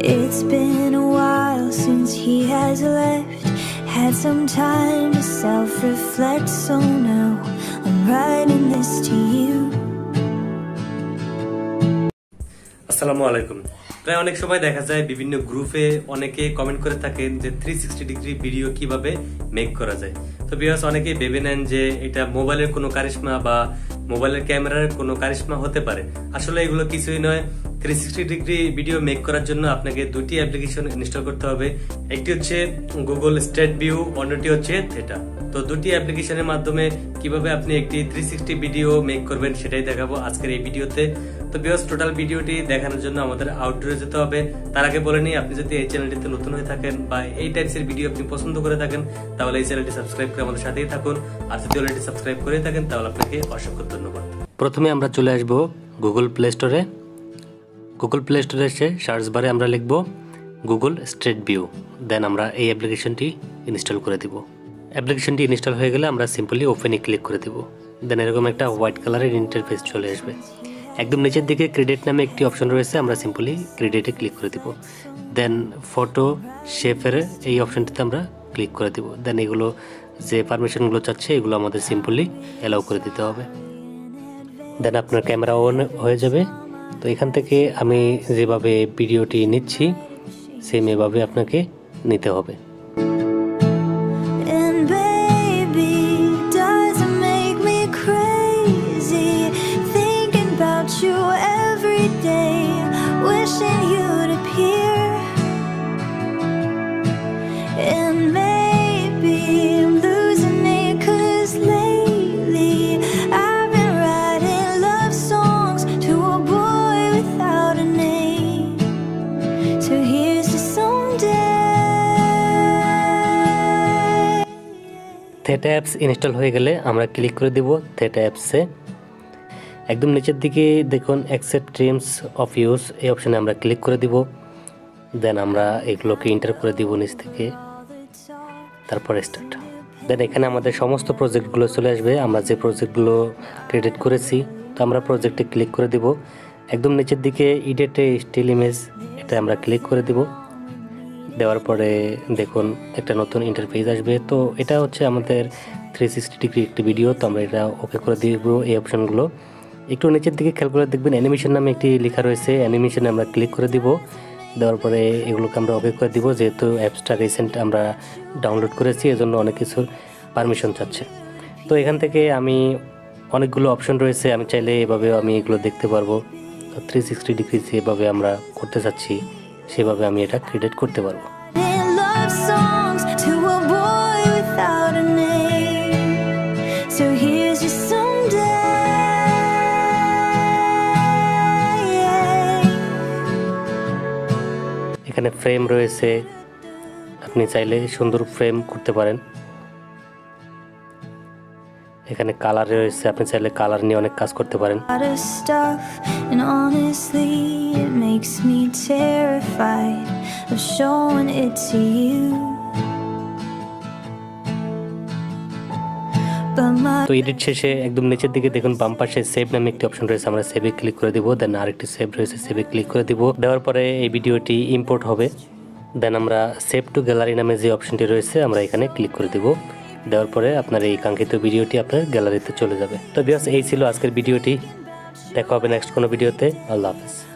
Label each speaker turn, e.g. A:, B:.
A: It's been a while since he has left. Had some time to self-reflect, so now I'm writing this to you.
B: আসসালামু আলাইকুম। প্রায় অনেক সময় দেখা যায় বিভিন্ন গ্রুপে অনেকে কমেন্ট করে থাকেন যে 360 ডিগ্রি ভিডিও কিভাবে মেক করা যায়। তো ভিউয়ার্স অনেকে ভেবে নেন যে এটা মোবাইলের কোনো কারিশমা বা মোবাইলের ক্যামেরার কোনো কারিশমা হতে পারে। আসলে এগুলো কিছুই নয়। 360 ডিগ্রি ভিডিও মেক করার জন্য আপনাকে দুটি অ্যাপ্লিকেশন ইনস্টল করতে হবে। একটি হচ্ছে গুগল স্ট্রেট ভিউ, অন্যটি হচ্ছে থেটা। তো দুটি অ্যাপ্লিকেশনের মাধ্যমে কিভাবে আপনি একটি 360 ভিডিও মেক করবেন সেটাই দেখাবো আজকের এই ভিডিওতে। তো ভিউয়ার্স টোটাল ভিডিওটি দেখানোর জন্য আমাদের আউটডোরে যেতে হবে। তার আগে বলে নিই, আপনি যদি এই চ্যানেলটিতে নতুন হয়ে থাকেন বা এই টাইপসের ভিডিও আপনি পছন্দ করে থাকেন তাহলে এই চ্যানেলটি সাবস্ক্রাইব করে আমাদের সাথেই থাকুন। আর যদি অলরেডি সাবস্ক্রাইব করে থাকেন তাহলে আপনাকে অসংখ্য ধন্যবাদ। প্রথমে আমরা চলে আসব গুগল প্লে স্টোরে। গুগল প্লে স্টোরে এসে সার্চ বারে আমরা লিখব গুগল স্ট্রেট ভিউ, দেন আমরা এই অ্যাপ্লিকেশনটি ইনস্টল করে দিব। অ্যাপ্লিকেশনটি ইনস্টল হয়ে গেলে আমরা সিম্পলি ওপেনে ক্লিক করে দিব। দেন এরকম একটা হোয়াইট কালারের ইন্টারফেস চলে আসবে। একদম নিচের দিকে ক্রেডিট নামে একটি অপশন রয়েছে, আমরা সিম্পলি ক্রেডিটে ক্লিক করে দিব। দেন ফটো শেপের এই অপশনটিতে আমরা ক্লিক করে দিব। দেন এগুলো যে পারমিশনগুলো চাচ্ছে এগুলো আমাদের সিম্পলি অ্যালাউ করে দিতে হবে। দেন আপনার ক্যামেরা অন হয়ে যাবে। তো এখান থেকে আমি যেভাবে ভিডিওটি নিচ্ছি সেম এভাবে আপনাকে নিতে হবে।
A: You every day, wishing you'd appear, and maybe I'm losing it 'cause lately I've been writing love songs to a boy without a name. So here's to someday.
B: Theta apps install হয়ে গেলে আমরা click করে দেব theta অ্যাপসে। একদম নিচের দিকে দেখুন accept terms of use, এই অপশানে আমরা ক্লিক করে দিব। দেন আমরা এগুলোকে এন্টার করে দিব নিচ থেকে, তারপর স্টার্ট। দেন এখানে আমাদের সমস্ত প্রজেক্টগুলো চলে আসবে, আমরা যে প্রজেক্টগুলো ক্রিয়েট করেছি। তো আমরা প্রজেক্টে ক্লিক করে দিব। একদম নিচের দিকে এডিটে স্টিল ইমেজ, এটা আমরা ক্লিক করে দিব। দেওয়ার পরে দেখুন একটা নতুন ইন্টারফেস আসবে। তো এটা হচ্ছে আমাদের 360 ডিগ্রি একটি ভিডিও। তো আমরা এটা ওকে করে দিব। এই অপশানগুলো একটু নিচের দিকে খেয়াল করে দেখবেন অ্যানিমেশন নামে একটি লেখা রয়েছে, অ্যানিমেশনে আমরা ক্লিক করে দিব। দেওয়ার পরে এগুলোকে আমরা ওকে করে দিব। যেহেতু অ্যাপসটা রিসেন্ট আমরা ডাউনলোড করেছি এজন্য অনেক কিছুর পারমিশন চাচ্ছে। তো এখান থেকে আমি অনেকগুলো অপশন রয়েছে, আমি চাইলে এভাবে আমি এগুলো দেখতে পারবো। তো 360 ডিগ্রি যেভাবে আমরা করতে চাচ্ছি সেভাবে আমি এটা ক্রিয়েট করতে পারবো। এখানে ফ্রেম রয়েছে, আপনি চাইলে সুন্দর ফ্রেম করতে পারেন। এখানে কালার রয়েছে, আপনি চাইলে কালার নিয়ে অনেক কাজ করতে পারেন। তো এডিট শেষে একদম নিচের দিকে দেখুন বাম পাশে সেভ নামে একটি অপশন রয়েছে, আমরা সেভে ক্লিক করে দিব। দেন আরেকটি সেভ রয়েছে, সেভে ক্লিক করে দিব। দেওয়ার পরে এই ভিডিওটি ইম্পোর্ট হবে। দেন আমরা সেভ টু গ্যালারি নামে যে অপশনটি রয়েছে আমরা এখানে ক্লিক করে দিব। দেওয়ার পরে আপনার এই কাঙ্ক্ষিত ভিডিওটি আপনার গ্যালারিতে চলে যাবে। তো ভিউয়ার্স এই ছিল আজকের ভিডিওটি, দেখা হবে নেক্সট কোনো ভিডিওতে। আল্লাহ হাফেজ।